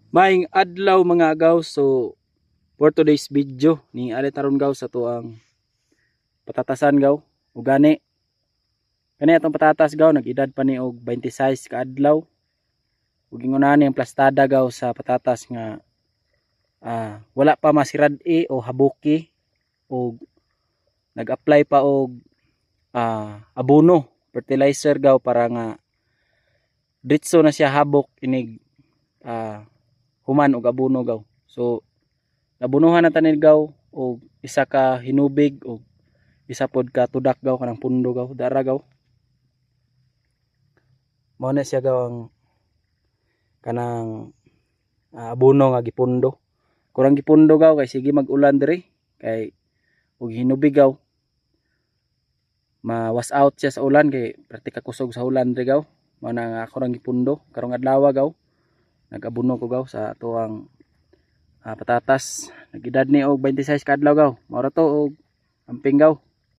Maing adlaw mga agaw. So for today's video ni alit taron gaw sa tuang patatasan gaw ug gani kani atong patatas gaw nag-edad pa ni og 26 ka adlaw ug ingon ang plastada gaw sa patatas nga wala pa masirad-i o habuki ug nag-apply pa og abono fertilizer gaw para nga diretso na siya habok inig human og abono gaw. So nabunuhan na tanig gaw og isa ka hinubig og isa pod ka tudak gaw kanang pundo gaw dara gaw. Mao na siya gaw ang kanang abono nga gipundo. Kurang gipundo gaw kay sige mag-ulan diri kay og hinubig gaw ma-wash out siya sa ulan kay praktika kusog sa ulan diri gaw. Mao na nga kurang gipundo karong adlaw gaw nag-abono ko gaw sa tuang patatas. Nag-edad ni og 26 ka adlaw gaw. Mao ra to og amping gaw.